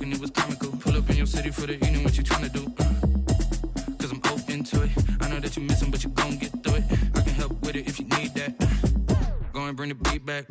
talking, it was comical. Pull up in your city for the evening, what you tryna do? Cause I'm open to it. I know that you missing, but you gon' get through it. I can help with it if you need that. Go and bring the beat back.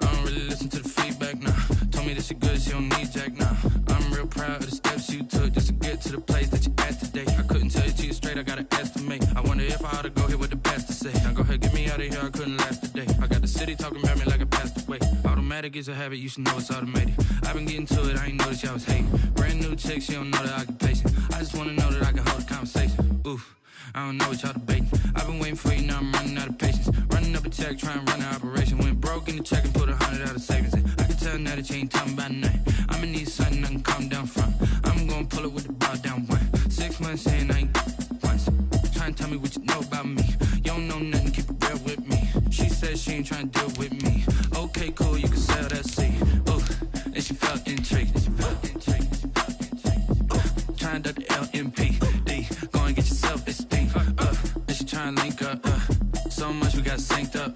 I don't really listen to the feedback, nah. Told me that she good, she don't need jack, nah. I'm real proud of the steps you took just to get to the place that you at today. I couldn't tell you to you straight, I gotta estimate. I wonder if I ought to go here with the best to say. Now go ahead, get me out of here, I couldn't last today. I got the city talking about me like I passed away. Automatic is a habit, you should know it's automated. I've been getting to it, I ain't noticed y'all was hating. Brand new chick, she don't know the occupation. I just wanna know that I can hold a conversation. Oof, I don't know what y'all debating. I've been waiting for you, now I'm running out of patience. Running up a check, trying to run an operation. Went broke in the check and put 100 out of savings in. I can tell now that you ain't talking about nothing. I'ma need something I can calm down from. I'm gonna pull it with the bar down one. 6 months in, I ain't once. Trying to tell me what you know about me. You don't know nothing, keep it real with me. She said she ain't trying to deal with me. Okay, cool, you can sell that seed. Ooh, and she felt intrigued. Trying to duck the LMP. Go and get your self-esteem. And she trying to link up. So much we got synced up.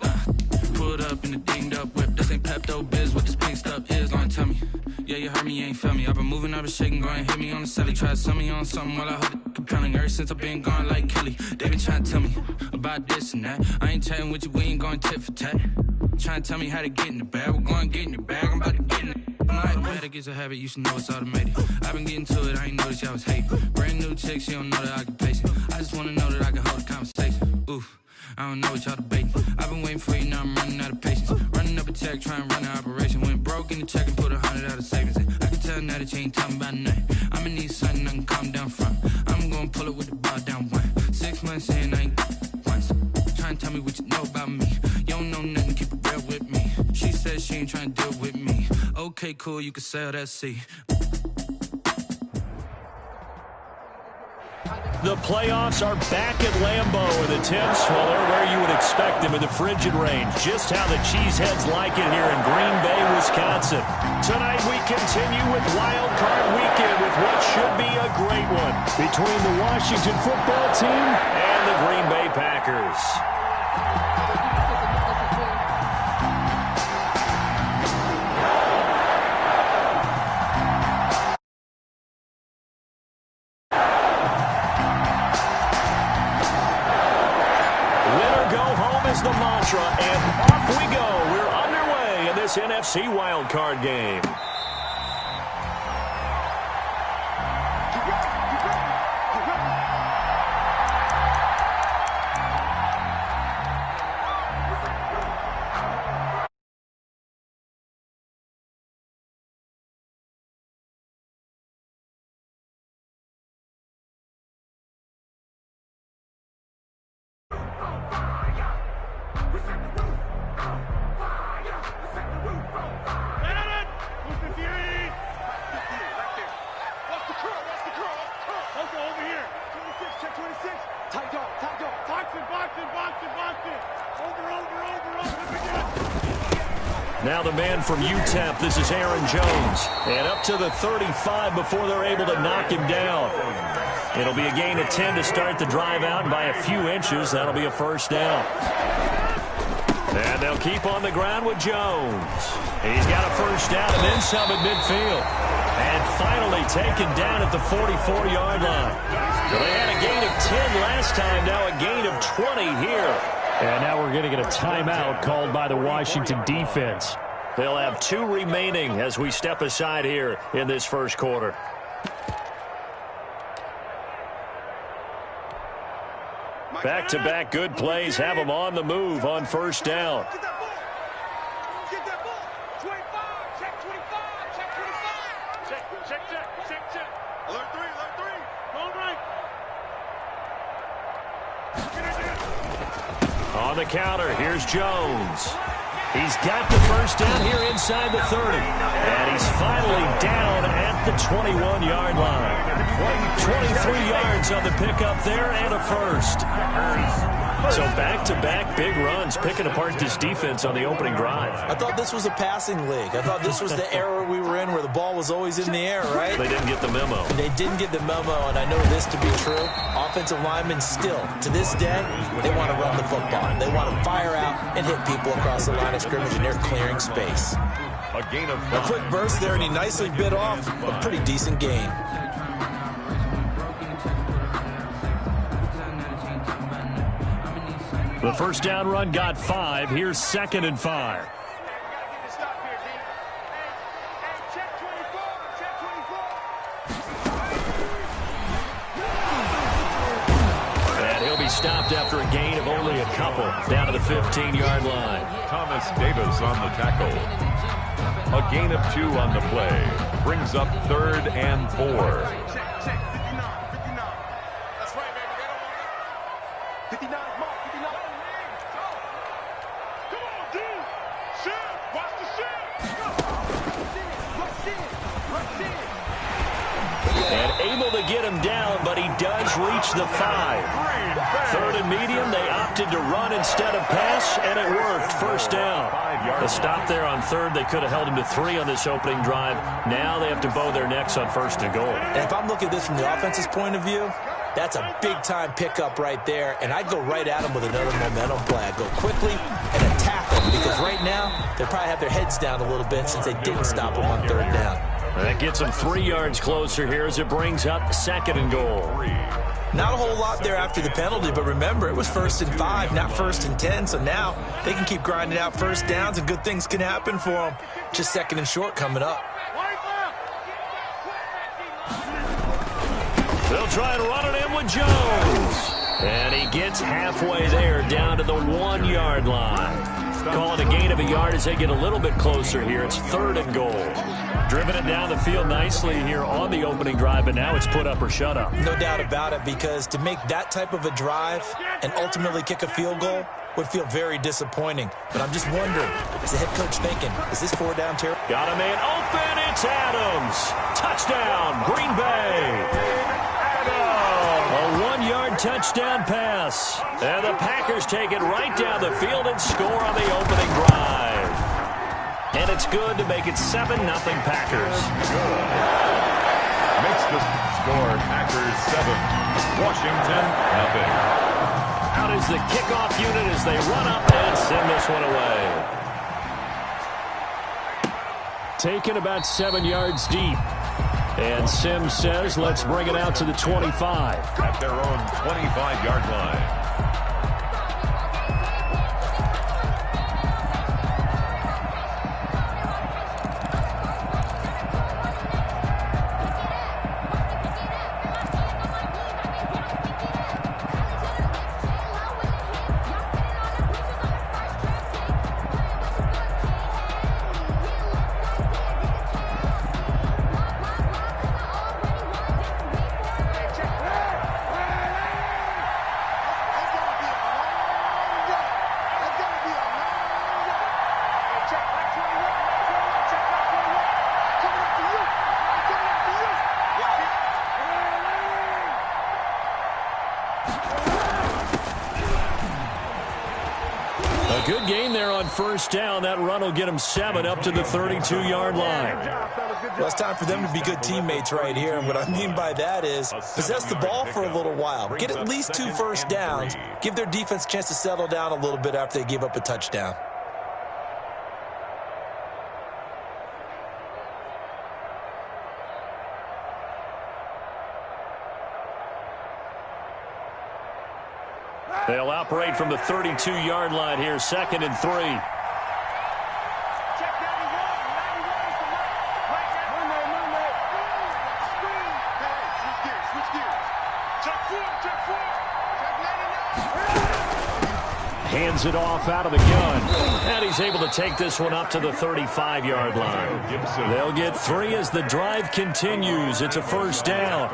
Pulled up in the dinged up whip. This ain't Pepto-Biz, what this pink stuff is. Long tell me. Yeah, you heard me, you ain't felt me. I've been moving, I've been shaking, go and hit me on the celly. Try to sell me on something while I hold it compelling. Ever since I've been gone like Kelly, they been trying to tell me about this and that. I ain't chatting with you, we ain't going tit for tat. Trying to tell me how to get in the bag. We're going to get in the bag, I'm about to get in it. Automatic is a habit, you should know it's automated. I've been getting to it, I ain't noticed y'all was hating. Brand new chick, she don't know the occupation. I just wanna know that I can hold a conversation. Oof, I don't know what y'all debating. I've been waiting for you, now I'm running out of patience. Running up a check, trying to run an operation. Went broke in the check and put 100 out of savings in. I can tell now that you ain't talking about nothing. I'ma need something I can calm down from. I'm gonna pull it with the bar down one. 6 months in, I ain't once. Trying to tell me what you know about me. You don't know nothing, keep it real with me. She said she ain't trying to deal with me. Okay, cool, you can sell that seed. The playoffs are back at Lambeau with the temps. Well, they're where you would expect them in the frigid range. Just how the Cheeseheads like it here in Green Bay, Wisconsin. Tonight we continue with Wild Card Weekend with what should be a great one between the Washington football team and the Green Bay Packers. The mantra, and off we go. We're underway in this NFC wildcard game. Now the man from UTEP, this is Aaron Jones. And up to the 35 before they're able to knock him down. It'll be a gain of 10 to start the drive out by a few inches. That'll be a first down. And they'll keep on the ground with Jones. He's got a first down and then some at midfield. And finally taken down at the 44-yard line. So they had a gain of 10 last time, now a gain of 20 here. And now we're going to get a timeout called by the Washington defense. They'll have 2 remaining as we step aside here in this first quarter. Back-to-back good plays have them on the move on first down. Get that ball. 25. Check 25. Check 25. Check. Alert 3. Going right. On the counter, here's Jones. He's got the first down here inside the 30. And he's finally down at the 21-yard line. 23 yards on the pickup there and a first. So back-to-back big runs, picking apart this defense on the opening drive. I thought this was a passing league. I thought this was the era we were in where the ball was always in the air, right? They didn't get the memo. They didn't get the memo, and I know this to be true. Offensive linemen still, to this day, they want to run the football. They want to fire out and hit people across the line of scrimmage, and they're clearing space. A gain of 5. A quick burst there, and he nicely bit off a pretty decent gain. The first down run got 5. Here's 2nd and 5. Stopped after a gain of only a couple, down to the 15-yard line. Thomas Davis on the tackle. A gain of 2 on the play. Brings up 3rd and 4. Check, 59. That's right, baby. 59 mark, 59. Come on, dude. Shit, watch the shit. Rush in. And able to get him down, but he does reach the 5. 3rd and medium, they opted to run instead of pass, and it worked. First down. The stop there on 3rd, they could have held him to 3 on this opening drive. Now they have to bow their necks on 1st and goal. And if I'm looking at this from the offense's point of view, that's a big-time pickup right there, and I'd go right at him with another momentum play. I'd go quickly and attack them, because right now they probably have their heads down a little bit since they didn't stop him on 3rd down. That gets them 3 yards closer here as it brings up 2nd and goal. Not a whole lot there after the penalty, but remember, it was 1st and 5, not 1st and 10, so now they can keep grinding out first downs, and good things can happen for them. Just 2nd and short coming up. They'll try and run it in with Jones. And he gets halfway there, down to the 1-yard line. Call it a gain of a yard as they get a little bit closer here. It's 3rd and goal. Driven it down the field nicely here on the opening drive, but now it's put up or shut up. No doubt about it, because to make that type of a drive and ultimately kick a field goal would feel very disappointing. But I'm just wondering, is the head coach thinking, is this 4 down territory? Got a man open, it's Adams. Touchdown, Green Bay. A 1-yard touchdown pass. And the Packers take it right down the field and score on the opening drive. And it's good to make it 7-0 Packers. Good. Makes the score Packers 7. Washington, nothing. Out is the kickoff unit as they run up and send this one away. Taken about 7 yards deep. And Sims says, let's bring it out to the 25. At their own 25-yard line. Good gain there on first down. That run will get them 7 up to the 32-yard line. Well, it's time for them to be good teammates right here. And what I mean by that is possess the ball for a little while. Get at least 2 first downs. Give their defense a chance to settle down a little bit after they give up a touchdown. They'll operate from the 32-yard line here, 2nd and 3. Hands it off out of the gun. And he's able to take this one up to the 35-yard line. They'll get 3 as the drive continues. It's a first down.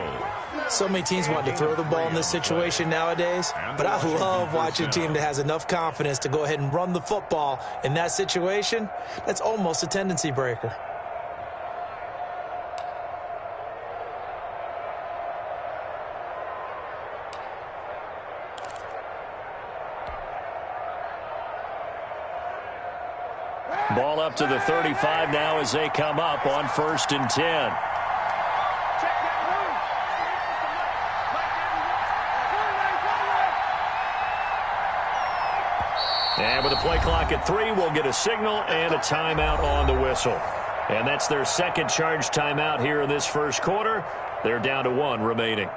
So many teams want to throw the ball in this situation nowadays, but I love watching a team that has enough confidence to go ahead and run the football. In that situation, that's almost a tendency breaker. Ball up to the 35 now as they come up on 1st and 10. And with the play clock at 3, we'll get a signal and a timeout on the whistle. And that's their second charge timeout here in this first quarter. They're down to 1 remaining.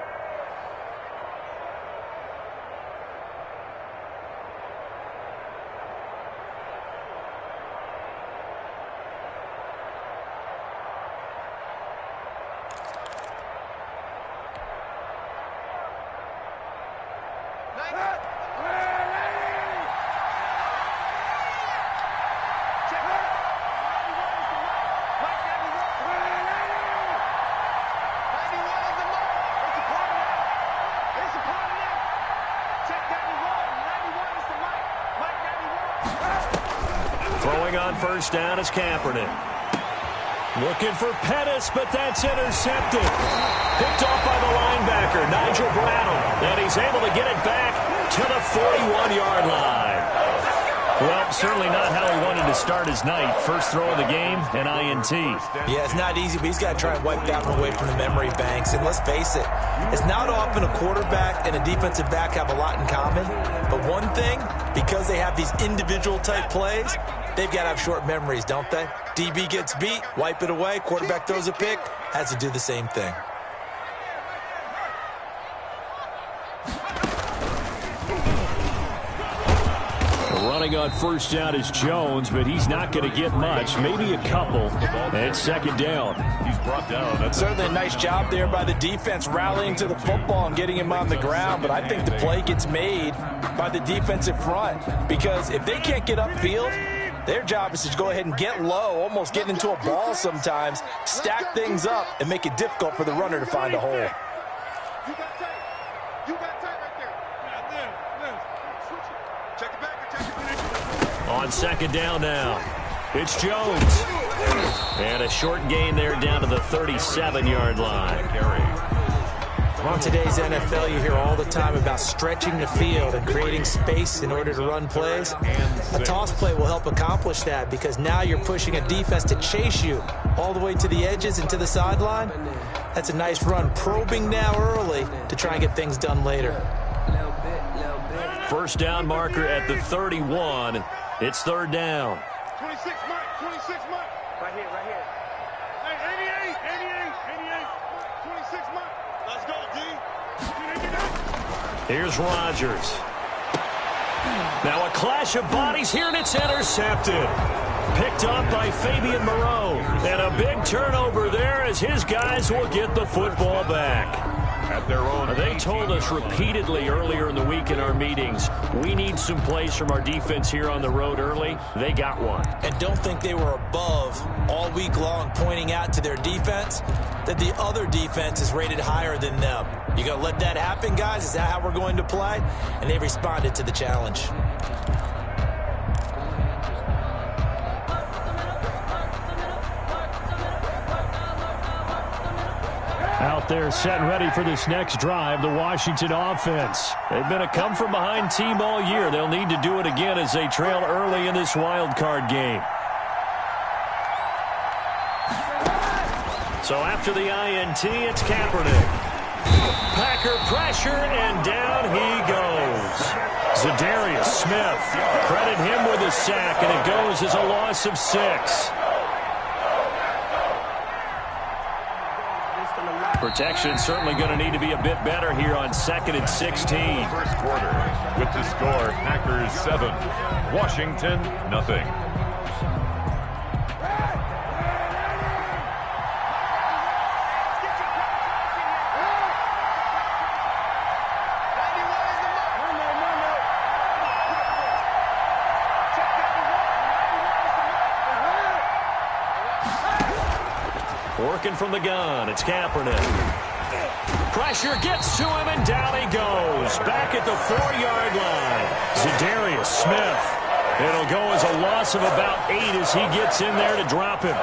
Throwing on first down is Kaepernick. Looking for Pettis, but that's intercepted. Picked off by the linebacker, Nigel Bradham. And he's able to get it back to the 41-yard line. Well, certainly not how he wanted to start his night. First throw of the game, an INT. Yeah, it's not easy, but he's got to try and wipe that one away from the memory banks. And let's face it, it's not often a quarterback and a defensive back have a lot in common. But one thing, because they have these individual type plays, they've got to have short memories, don't they? DB gets beat, wipe it away, quarterback throws a pick, has to do the same thing. Running on first down is Jones, but he's not going to get much, maybe a couple. And second down. He's brought down. That's certainly a nice job there by the defense rallying to the football and getting him on the ground, but I think the play gets made by the defensive front because if they can't get upfield, their job is to go ahead and get low, almost get into a ball sometimes, stack things up, and make it difficult for the runner to find a hole. You got tight. You got tight right there. Yeah, switch it. Check it back. On second down now, it's Jones. And a short gain there down to the 37-yard line. On today's NFL, you hear all the time about stretching the field and creating space in order to run plays. A toss play will help accomplish that because now you're pushing a defense to chase you all the way to the edges and to the sideline. That's a nice run, probing now early to try and get things done later. First down marker at the 31. It's third down. 26 Mike. Right here. Hey, 88. 26 Mike. Let's go, D. Here's Rodgers. Now a clash of bodies here, and it's intercepted. Picked up by Fabian Moreau. And a big turnover there as his guys will get the football back. At their own. They told us repeatedly earlier in the week in our meetings, we need some plays from our defense here on the road early. They got one. And don't think they were above all week long pointing out to their defense that the other defense is rated higher than them. You going to let that happen, guys? Is that how we're going to play? And they responded to the challenge. Out there set and ready for this next drive, the Washington offense. They've been a come-from-behind team all year. They'll need to do it again as they trail early in this wild card game. So after the INT, it's Kaepernick. Packer pressure, and down he goes. Zadarius Smith. Credit him with a sack, and it goes as a loss of 6. Protection certainly going to need to be a bit better here on 2nd and 16. First quarter with the score, Packers 7, Washington nothing. Working from the gun, it's Kaepernick. Pressure gets to him, and down he goes. Back at the 4-yard line. Zadarius Smith. It'll go as a loss of about 8 as he gets in there to drop him.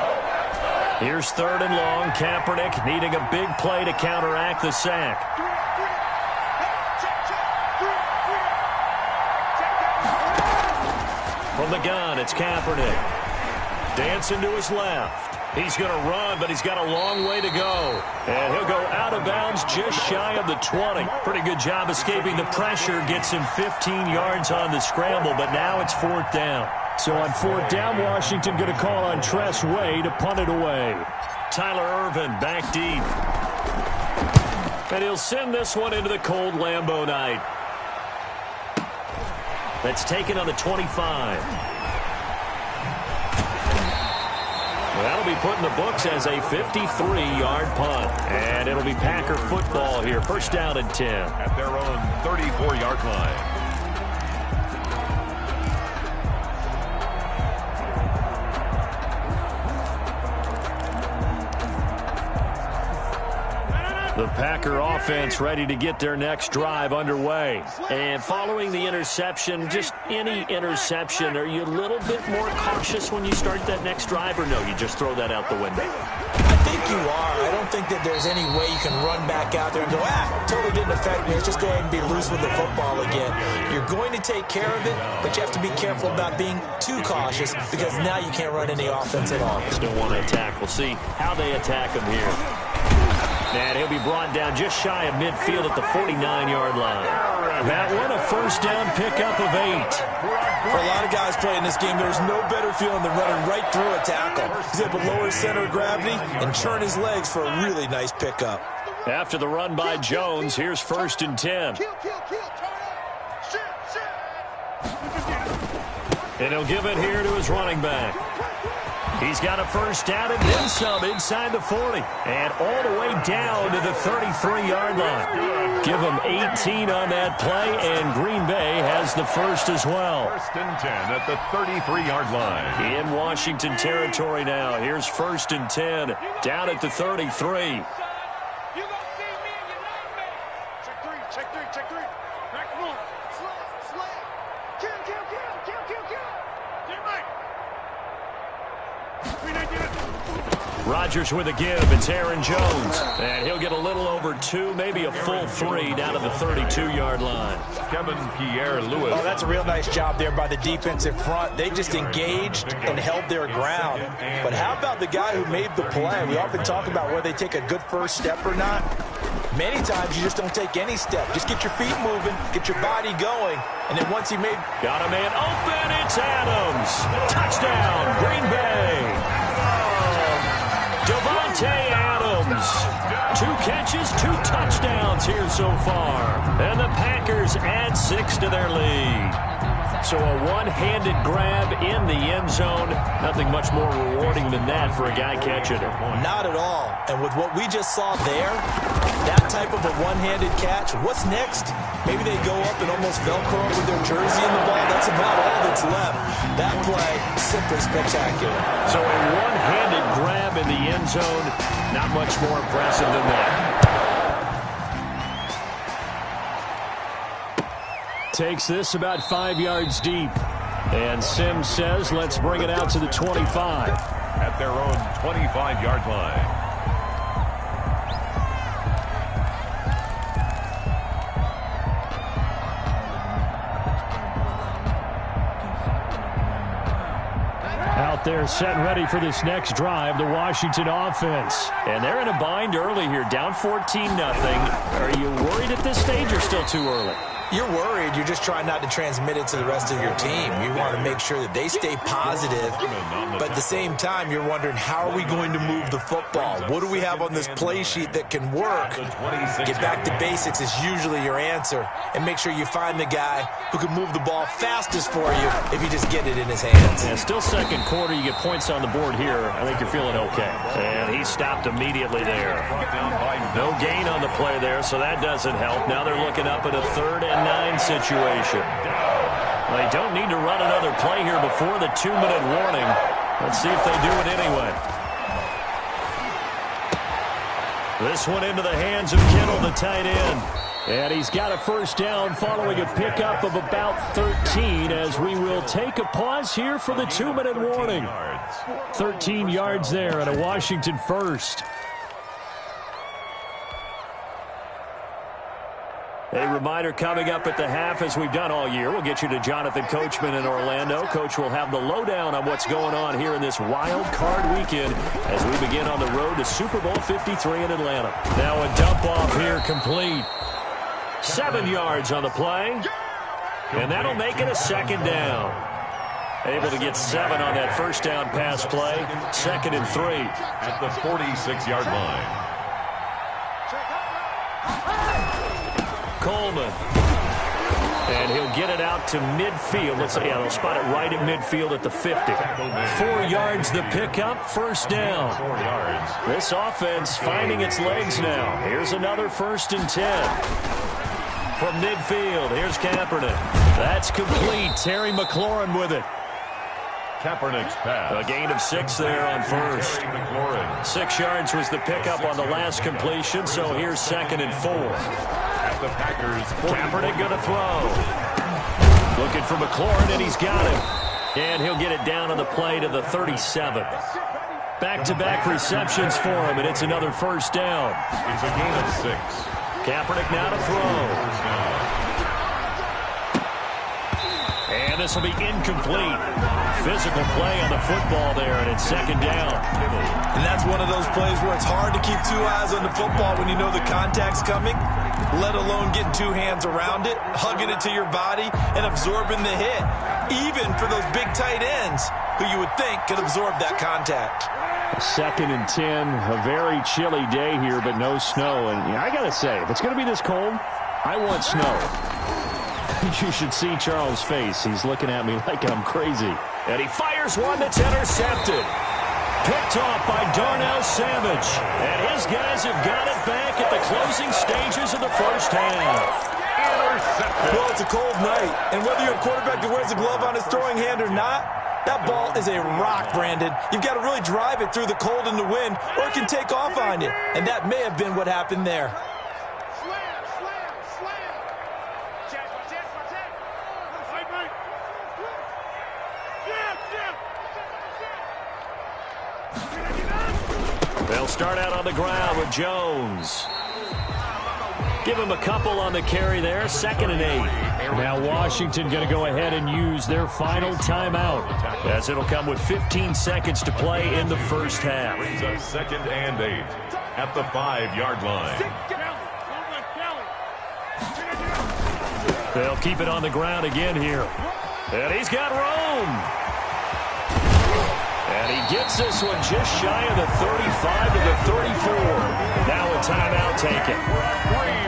Here's 3rd and long. Kaepernick needing a big play to counteract the sack. From the gun, it's Kaepernick. Dancing to his left. He's going to run, but he's got a long way to go. And he'll go out of bounds just shy of the 20. Pretty good job escaping the pressure. Gets him 15 yards on the scramble, but now it's 4th down. So on 4th down, Washington going to call on Tress Way to punt it away. Tyler Irvin back deep. And he'll send this one into the cold Lambeau night. That's taken on the 25. Well, that'll be put in the books as a 53-yard punt. And it'll be Packer football here. 1st down and 10. At their own 34-yard line. The Packer offense ready to get their next drive underway. And following the interception, just any interception, are you a little bit more cautious when you start that next drive, or no, you just throw that out the window? I think you are. I don't think that there's any way you can run back out there and go, totally didn't affect me. Let's just go ahead and be loose with the football again. You're going to take care of it, but you have to be careful about being too cautious because now you can't run any offense at all. Still want to attack. We'll see how they attack him here. And he'll be brought down just shy of midfield at the 49-yard line. That one, a 1st down pickup of 8. For a lot of guys playing this game, there's no better feeling than running right through a tackle. He's able to lower his center of gravity and turn his legs for a really nice pickup. After the run by Jones, here's 1st and 10. And he'll give it here to his running back. He's got a 1st down and then some inside the 40. And all the way down to the 33-yard line. Give him 18 on that play, and Green Bay has the 1st as well. 1st and 10 at the 33-yard line. In Washington territory now. Here's 1st and 10 down at the 33. Rodgers with a give. It's Aaron Jones. And he'll get a little over 2, maybe a full 3 down to the 32-yard line. Kevin Pierre-Louis. Oh, that's a real nice job there by the defensive front. They just engaged and held their ground. But how about the guy who made the play? We often talk about whether they take a good first step or not. Many times you just don't take any step. Just get your feet moving, get your body going, and then once he made... Got a man open, it's Adams. Touchdown, Green Bay. Davante Adams. 2 catches, 2 touchdowns here so far. And the Packers add 6 to their lead. So a one-handed grab in the end zone. Nothing much more rewarding than that for a guy catching it. Not at all. And with what we just saw there, that type of a one-handed catch, what's next? Maybe they go up and almost Velcro with their jersey in the ball. That's about all that's left. That play, simply spectacular. So a one-handed grab in the end zone, not much more impressive than that. Takes this about 5 yards deep. And Sims says, let's bring it out to the 25. At their own 25-yard line. Out there set and ready for this next drive, the Washington offense. And they're in a bind early here, down 14-0. Are you worried at this stage or still too early? You're worried. You're just trying not to transmit it to the rest of your team. You want to make sure that they stay positive, but at the same time, you're wondering, how are we going to move the football? What do we have on this play sheet that can work? Get back to basics is usually your answer, and make sure you find the guy who can move the ball fastest for you if you just get it in his hands. Yeah, still second quarter. You get points on the board here. I think you're feeling okay. And he stopped immediately there. No gain on the play there, so that doesn't help. Now they're looking up at a 3rd and 9 situation. They don't need to run another play here before the 2-minute warning. Let's see if they do it anyway. This one into the hands of Kittle, the tight end. And he's got a 1st down following a pickup of about 13 as we will take a pause here for the 2-minute warning. 13 yards there and a Washington 1st. A reminder coming up at the half, as we've done all year. We'll get you to Jonathan Coachman in Orlando. Coach will have the lowdown on what's going on here in this wild card weekend as we begin on the road to Super Bowl 53 in Atlanta. Now a dump off here complete. 7 yards on the play. And that'll make it a second down. Able to get 7 on that first down pass play. 2nd and 3. At the 46-yard line. Coleman. And he'll get it out to midfield. Let's say, they'll spot it right at midfield at the 50. 4 yards the pickup, first down. 4 yards. This offense finding its legs now. Here's another 1st and 10. From midfield, here's Kaepernick. That's complete. Terry McLaurin with it. Kaepernick's pass. A gain of 6 there on first. 6 yards was the pickup on the last completion, so here's 2nd and 4. At the Packers. Kaepernick going to throw. Looking for McLaurin, and he's got him. And he'll get it down on the play to the 37. Back-to-back receptions for him, and it's another first down. It's a gain of 6. Kaepernick now to throw. And this will be incomplete. Physical play on the football there, and it's 2nd down. And that's one of those plays where it's hard to keep 2 eyes on the football when you know the contact's coming, let alone getting 2 hands around it, hugging it to your body, and absorbing the hit, even for those big tight ends who you would think could absorb that contact. 2nd and 10, a very chilly day here, but no snow. And I got to say, if it's going to be this cold, I want snow. You should see Charles' face. He's looking at me like I'm crazy. And he fires one that's intercepted. Picked off by Darnell Savage. And his guys have got it back at the closing stages of the first half. Intercepted. Well, it's a cold night, and whether you're a quarterback that wears a glove on his throwing hand or not, that ball is a rock, Brandon. You've got to really drive it through the cold and the wind, or it can take off on you. And that may have been what happened there. They'll start out on the ground with Jones. Give him a couple on the carry there. 2nd and 8. Now Washington going to go ahead and use their final timeout, as it'll come with 15 seconds to play in the first half. Brings up 2nd and 8 at the 5-yard line. They'll keep it on the ground again here. And he's got Rome. And he gets this one just shy of the 35 to the 34. Now a timeout taken.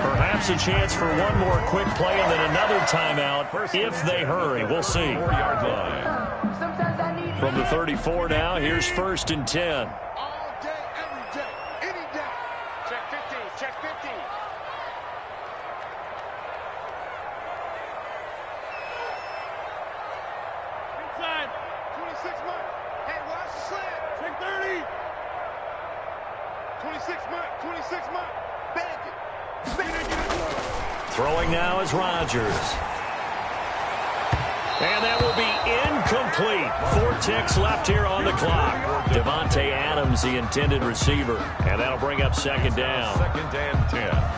Perhaps a chance for one more quick play and then another timeout if they hurry. We'll see. 4-yard line. From the 34 now, here's 1st and 10. All day, every day, any day. Check 50, check 50. Inside, 26 months. Hey, watch the slant. Check 30. 26 months. Bag it. Throwing now is Rodgers. And that will be incomplete. 4 ticks left here on the clock. Devontae Adams, the intended receiver. And that'll bring up 2nd down. 2nd and 10.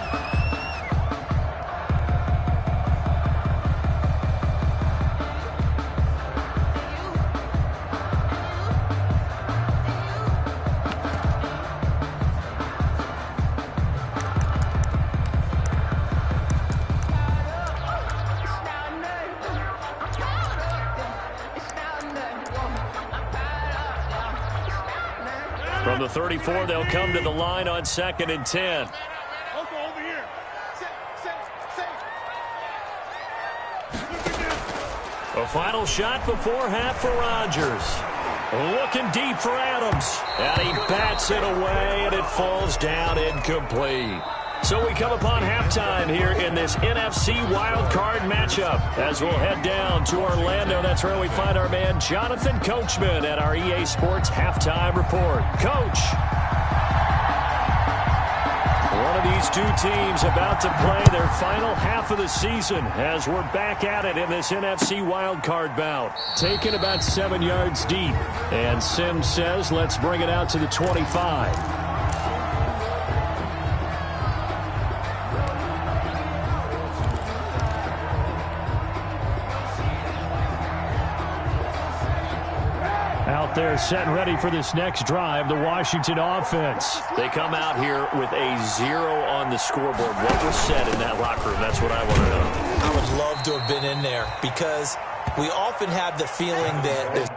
From the 34, they'll come to the line on 2nd and 10. Over here. A final shot before half for Rodgers. Looking deep for Adams. And he bats it away, and it falls down incomplete. So we come upon halftime here in this NFC wildcard matchup as we'll head down to Orlando. That's where we find our man Jonathan Coachman at our EA Sports Halftime Report. Coach, one of these 2 teams about to play their final half of the season as we're back at it in this NFC wildcard bout. Taken about 7 yards deep. And Sims says, let's bring it out to the 25. out there set and ready for this next drive, the Washington offense. They come out here with a 0 on the scoreboard. What was said in that locker room? That's what I want to know. I would love to have been in there because we often have the feeling that there's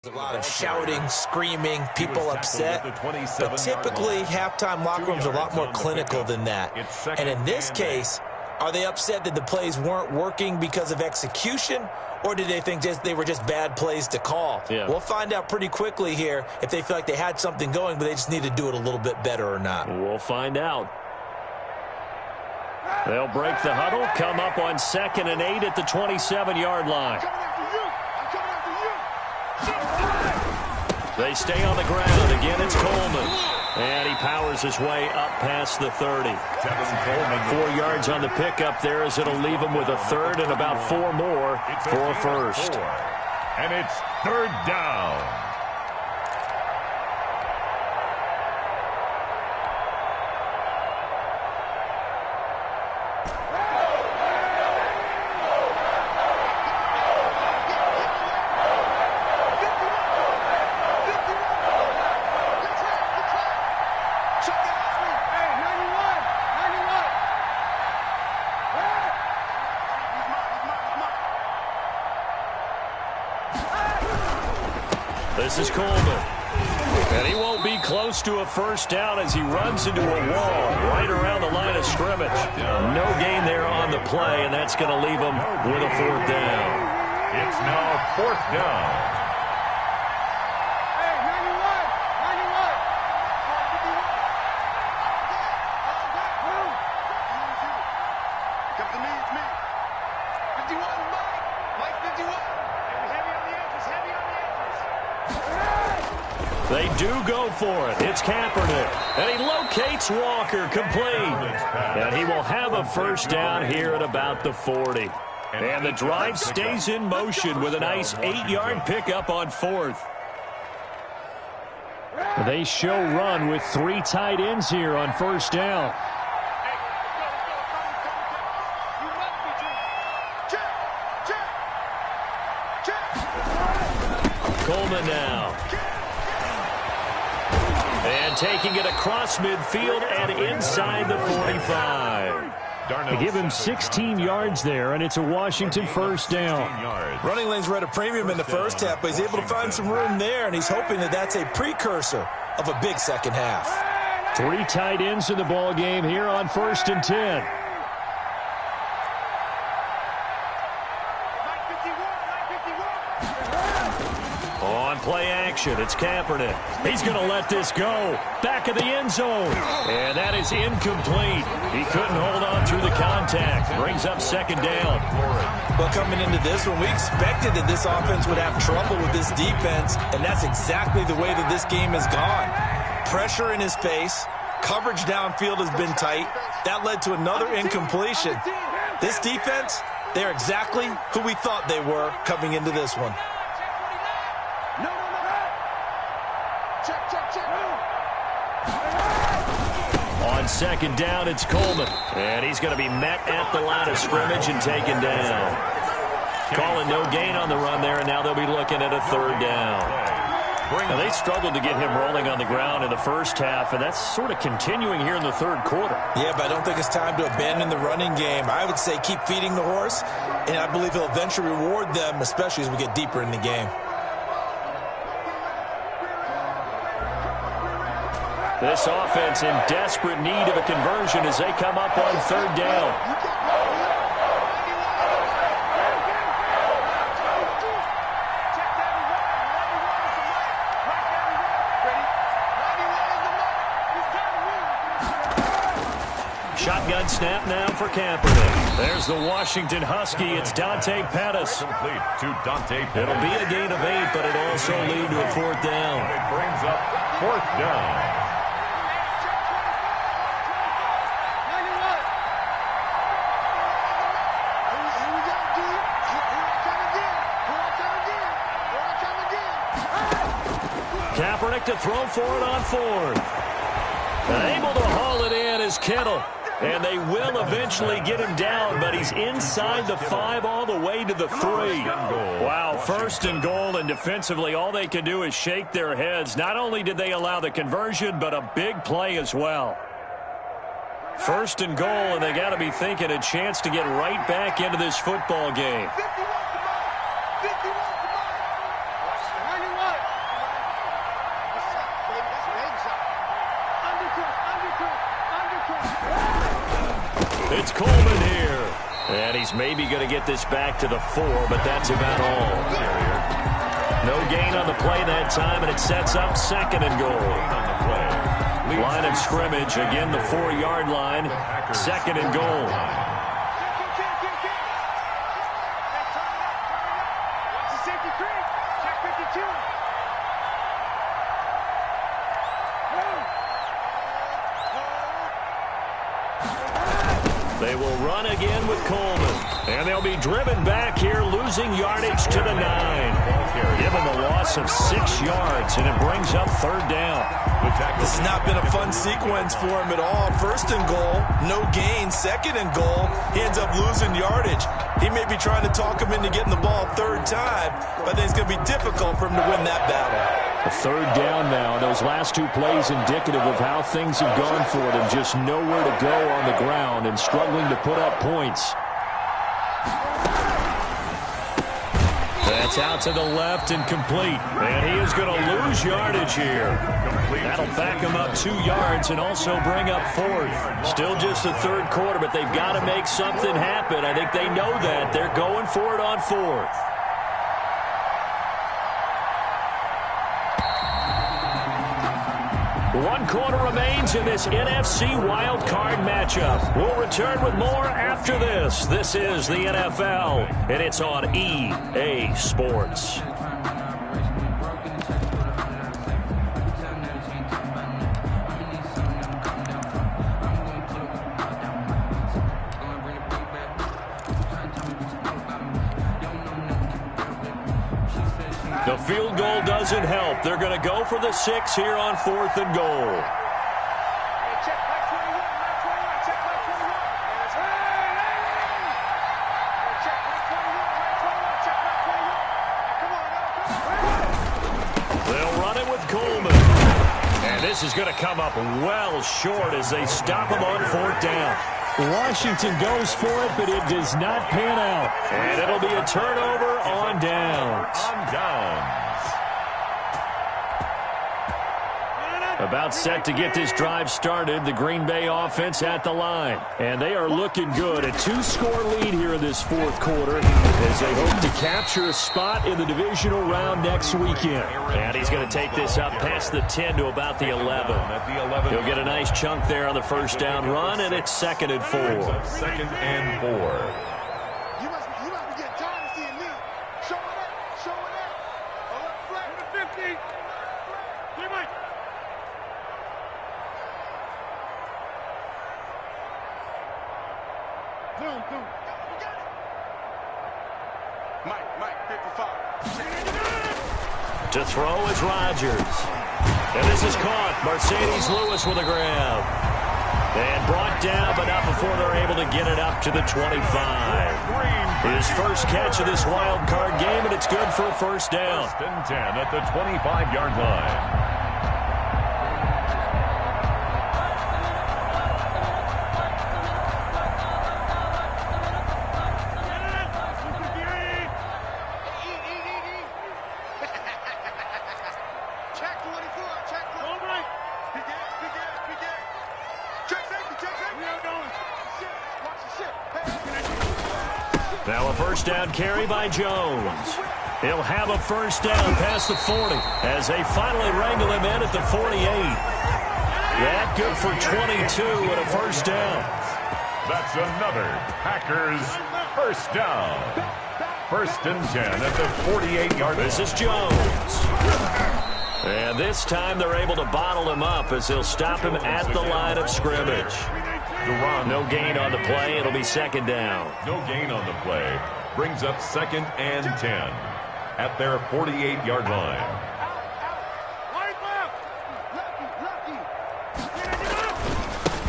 a lot of shouting, screaming, people upset. But typically, halftime locker rooms are a lot more clinical than that. And in this case, are they upset that the plays weren't working because of execution, or did they think they were just bad plays to call? Yeah. We'll find out pretty quickly here if they feel like they had something going, but they just need to do it a little bit better or not. We'll find out. They'll break the huddle, come up on 2nd and 8 at the 27-yard line. They stay on the ground. Again, it's Coleman. And he powers his way up past the 30. 4 yards on the pickup there as it'll leave him with a third and about 4 more for a first. And it's 3rd down. This is Coleman. And he won't be close to a first down as he runs into a wall right around the line of scrimmage. No gain there on the play, and that's going to leave him with a 4th down. It's now 4th down. They do go for it. It's Kaepernick. And he locates Walker, complete. And he will have a first down here at about the 40. And the drive stays in motion with a nice 8-yard pickup on 4th. They show run with 3 tight ends here on first down. Coleman now. And taking it across midfield and inside the 45. They give him 16 yards there, and it's a Washington first down. Running lanes were at a premium in the first half, but he's able to find some room there, and he's hoping that that's a precursor of a big second half. 3 tight ends in the ball game here on 1st and 10. On play action, it's Kaepernick. He's going to let this go. Back of the end zone. And that is incomplete. He couldn't hold on through the contact. Brings up 2nd down. Well, coming into this one, we expected that this offense would have trouble with this defense, and that's exactly the way that this game has gone. Pressure in his face. Coverage downfield has been tight. That led to another incompletion. This defense, they're exactly who we thought they were coming into this one. On 2nd down, it's Coleman. And he's going to be met at the line of scrimmage and taken down. Calling no gain on the run there, and now they'll be looking at a 3rd down. Now, they struggled to get him rolling on the ground in the first half, and that's sort of continuing here in the 3rd quarter. Yeah, but I don't think it's time to abandon the running game. I would say keep feeding the horse, and I believe he'll eventually reward them, especially as we get deeper in the game. This offense in desperate need of a conversion as they come up on 3rd down. Shotgun snap now for Kaepernick. There's the Washington Husky. It's Dante Pettis. Complete to Dante Pettis. It'll be a gain of 8, but it'll also lead to a 4th down. It brings up 4th down. Warnick to throw for it on fourth. Able to haul it in is Kittle. And they will eventually get him down, but he's inside the 5 all the way to the 3. Wow, first and goal, and defensively all they can do is shake their heads. Not only did they allow the conversion, but a big play as well. First and goal, and they got to be thinking a chance to get right back into this football game. It's Coleman here. And he's maybe going to get this back to the 4, but that's about all. No gain on the play that time, and it sets up second and goal. Line of scrimmage, again the 4-yard line. Second and goal. They will run again with Coleman. And they'll be driven back here, losing yardage to the 9. Given the loss of 6 yards, and it brings up third down. This has not been a fun sequence for him at all. First and goal, no gain. Second and goal, he ends up losing yardage. He may be trying to talk him into getting the ball third time, but I think it's going to be difficult for him to win that battle. A third down now. Those last 2 plays indicative of how things have gone for them. Just nowhere to go on the ground and struggling to put up points. That's out to the left and complete. And he is going to lose yardage here. That'll back him up 2 yards and also bring up fourth. Still just the third quarter, but they've got to make something happen. I think they know that. They're going for it on fourth. One quarter remains in this NFC wildcard matchup. We'll return with more after this. This is the NFL, and it's on EA Sports. The field goal doesn't help. They're going to go for the 6 here on fourth and goal. They'll run it with Coleman. And this is going to come up well short as they stop him on fourth down. Washington goes for it, but it does not pan out. And it'll be a turnover on downs. About set to get this drive started, the Green Bay offense at the line. And they are looking good. A 2-score lead here in this fourth quarter as they hope to capture a spot in the divisional round next weekend. And he's going to take this up past the 10 to about the 11. He'll get a nice chunk there on the first down run, and it's second and 4. Second and 4. You must be getting tired of seeing me. Show it up. Flat to 50. Boom. Mike, 55. To throw is Rodgers. And this is caught. Mercedes Lewis with a grab. And brought down, but not before they're able to get it up to the 25. His first catch of this wild card game, and it's good for a first down. First and 10 at the 25-yard line. Now a first down carry by Jones. He'll have a first down past the 40 as they finally wrangle him in at the 48. That good for 22 and a first down. That's another Packers first down. First and 10 at the 48-yard line. This is Jones. And this time they're able to bottle him up as they'll stop him at the line of scrimmage. No gain on the play. It'll be second down. No gain on the play. Brings up second and 10 at their 48-yard line.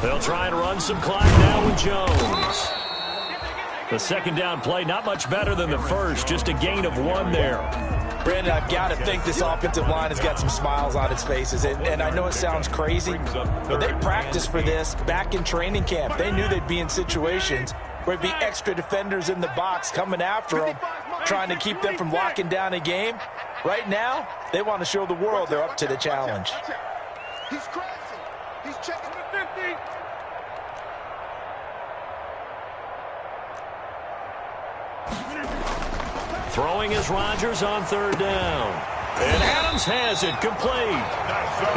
They'll try and run some clock now with Jones. The second down play, not much better than the first, just a gain of 1 there. Brandon, I've got to think this offensive line has got some smiles on its faces. And I know it sounds crazy, but they practiced for this back in training camp. They knew they'd be in situations where it'd be extra defenders in the box coming after them, trying to keep them from locking down a game. Right now, they want to show the world they're up to the challenge. He's crossing. He's checking the 50. Throwing is Rodgers on 3rd down. And Adams has it complete.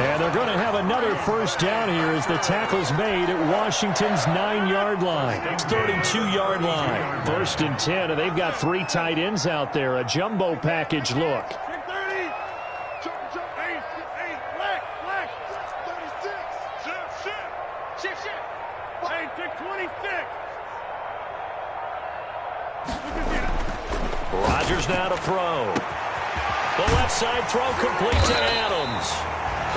And they're going to have another first down here as the tackle's made at Washington's 9-yard line. 32-yard line. 1st and 10, and they've got 3 tight ends out there. A jumbo package look. Rodgers now to throw. The left side throw complete to Adams.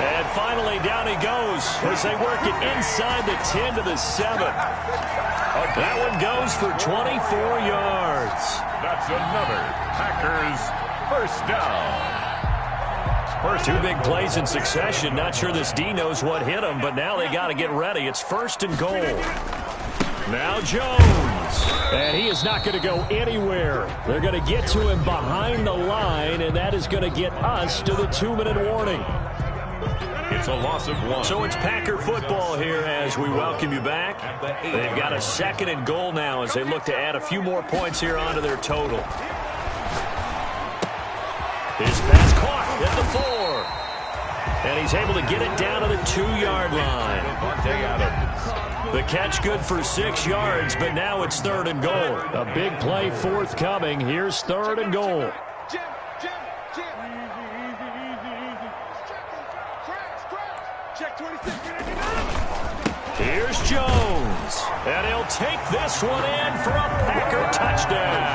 And finally down he goes as they work it inside the 10 to the 7. That one goes for 24 yards. That's another Packers first down. First 2 big plays in succession. Not sure this D knows what hit him, but now they got to get ready. It's 1st and goal. Now Jones, and he is not going to go anywhere. They're going to get to him behind the line, and that is going to get us to the 2-minute warning. It's a loss of 1. So it's Packer football here as we welcome you back. They've got a 2nd and goal now as they look to add a few more points here onto their total. His pass caught at the 4. And he's able to get it down to the 2-yard line. The catch good for 6 yards, but now it's 3rd and goal. A big play forthcoming. Here's 3rd and goal. Here's Jones. And he'll take this one in for a Packer touchdown.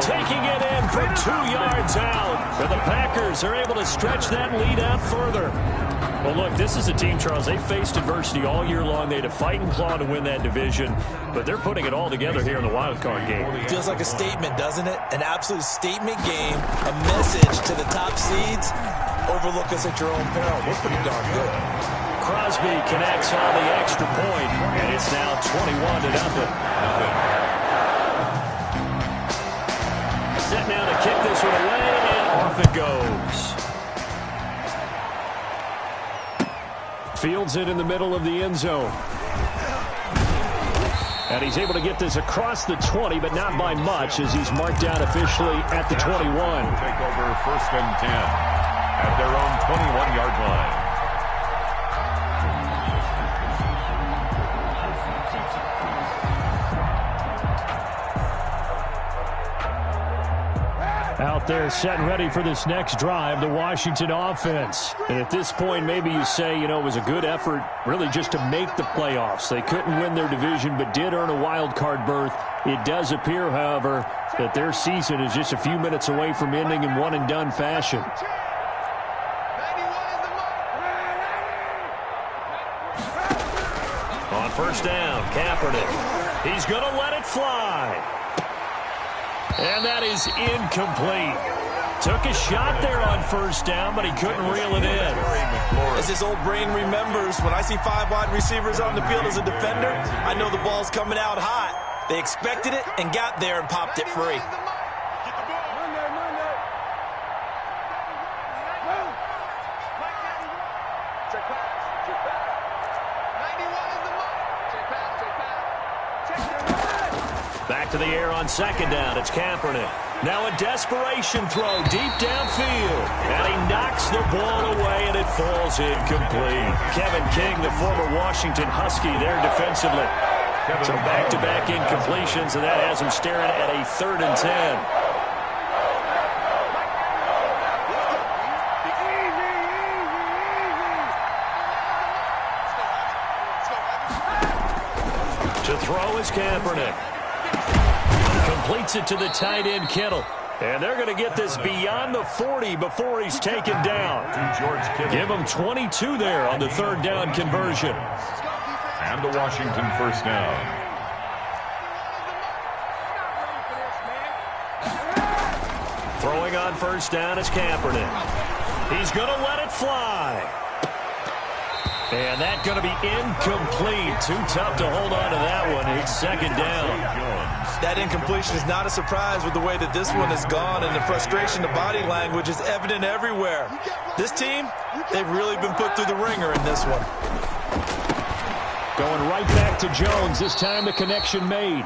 Taking it in from 2 yards out. And the Packers are able to stretch that lead out further. Well, look, this is a team, Charles, they faced adversity all year long. They had to fight and claw to win that division, but they're putting it all together here in the wild card game. Feels like a statement, doesn't it? An absolute statement game, a message to the top seeds. Overlook us at your own peril. We're pretty darn good. Crosby connects on the extra point, and it's now 21-0. Set now to kick this one away, and off it goes. Fields it in the middle of the end zone. And he's able to get this across the 20, but not by much as he's marked down officially at the 21. Take over 1st and 10 at their own 21-yard line. Out there set and ready for this next drive, the Washington offense. And at this point, maybe you say, you know, it was a good effort really just to make the playoffs. They couldn't win their division but did earn a wild card berth. It does appear, however, that their season is just a few minutes away from ending in one-and-done fashion. On 1st down, Kaepernick. He's going to let it fly. And that is incomplete. Took a shot there on 1st down, but he couldn't reel it in. As his old brain remembers, when I see 5 wide receivers on the field as a defender, I know the ball's coming out hot. They expected it and got there and popped it free. Back to the air on 2nd down. It's Kaepernick. Now a desperation throw deep downfield. And he knocks the ball away, and it falls incomplete. Kevin King, the former Washington Husky, there defensively. So back-to-back incompletions, and that has him staring at a 3rd and 10. To throw is Kaepernick. Completes it to the tight end, Kittle. And they're going to get this beyond the 40 before he's taken down. Give him 22 there on the 3rd down conversion. And the Washington first down. Throwing on first down is Kaepernick. He's going to let it fly. And that's going to be incomplete. Too tough to hold on to that one. It's second down. That incompletion is not a surprise with the way that this one has gone, and the frustration, the body language is evident everywhere. This team, they've really been put through the ringer in this one. Going right back to Jones. This time the connection made.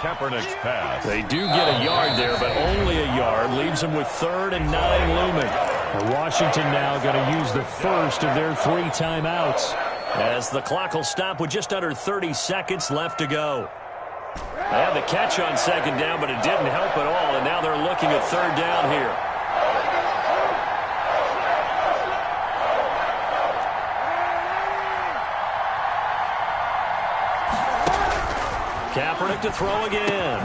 Kaepernick's pass. They do get a yard there, but only a yard. Leaves them with 3rd and 9 looming. Washington now going to use the first of their 3 timeouts, as the clock will stop with just under 30 seconds left to go. They had the catch on second down, but it didn't help at all, and now they're looking at 3rd down here. Kaepernick to throw again.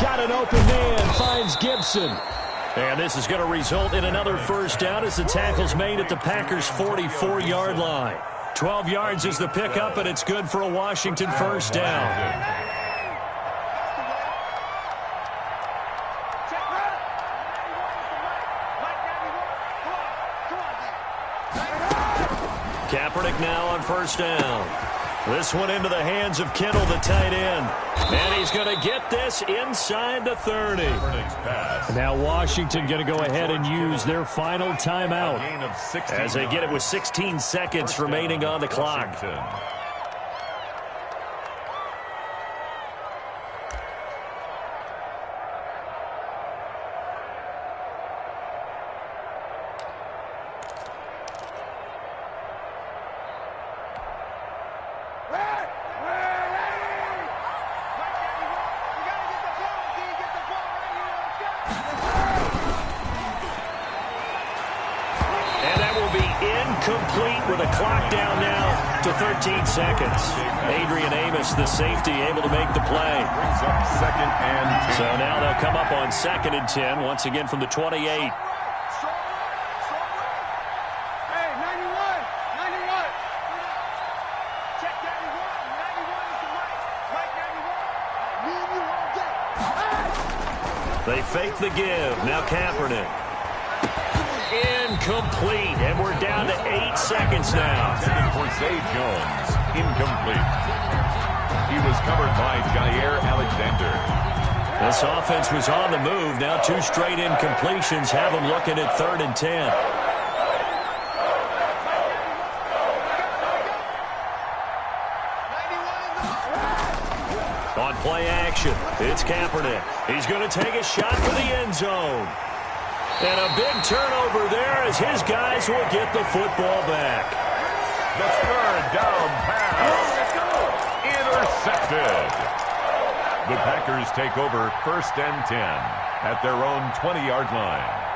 Got an open man, finds Gibson. And this is going to result in another first down as the tackle's made at the Packers' 44-yard line. 12 yards is the pickup, and it's good for a Washington first down. Kaepernick now on first down. This one into the hands of Kittle, the tight end. And he's going to get this inside the 30. And now Washington going to go ahead and use their final timeout as they get it with 16 seconds remaining on the clock. Complete with a clock down now to 13 seconds. Adrian Amos, the safety, able to make the play. Brings up 2nd and 10. So now they'll come up on 2nd and 10, once again from the 28. Hey, 91. 91 Check 91. 91 is the right 91. Me and you all day. They fake the give. Now Kaepernick. Incomplete, and we're down to 8 seconds now. For Zay Jones, incomplete. He was covered by Jair Alexander. This offense was on the move. Now 2 straight incompletions have them looking at 3rd and 10. On play action, it's Kaepernick. He's going to take a shot for the end zone. And a big turnover there as his guys will get the football back. The 3rd down pass. Intercepted. The Packers take over 1st and 10 at their own 20-yard line.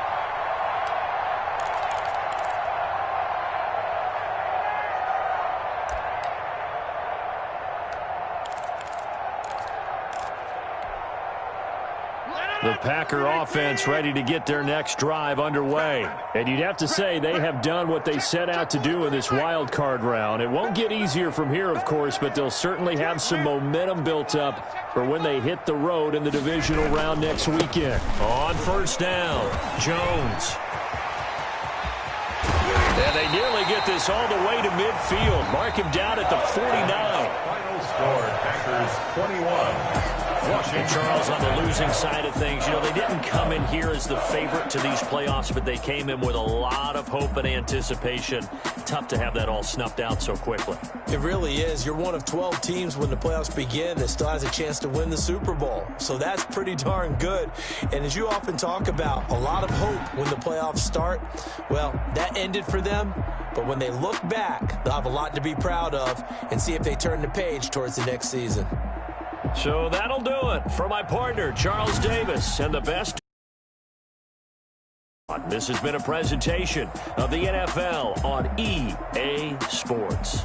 The Packer offense ready to get their next drive underway. And you'd have to say they have done what they set out to do in this wild card round. It won't get easier from here, of course, but they'll certainly have some momentum built up for when they hit the road in the divisional round next weekend. On first down, Jones. And they nearly get this all the way to midfield. Mark him down at the 49. Final score, Packers 21. And Charles, on the losing side of things, you know, they didn't come in here as the favorite to these playoffs, but they came in with a lot of hope and anticipation. Tough to have that all snuffed out so quickly. It really is. You're one of 12 teams when the playoffs begin that still has a chance to win the Super Bowl. So that's pretty darn good. And as you often talk about, a lot of hope when the playoffs start. Well, that ended for them. But when they look back, they'll have a lot to be proud of and see if they turn the page towards the next season. So that'll do it for my partner, Charles Davis, and the best. This has been a presentation of the NFL on EA Sports.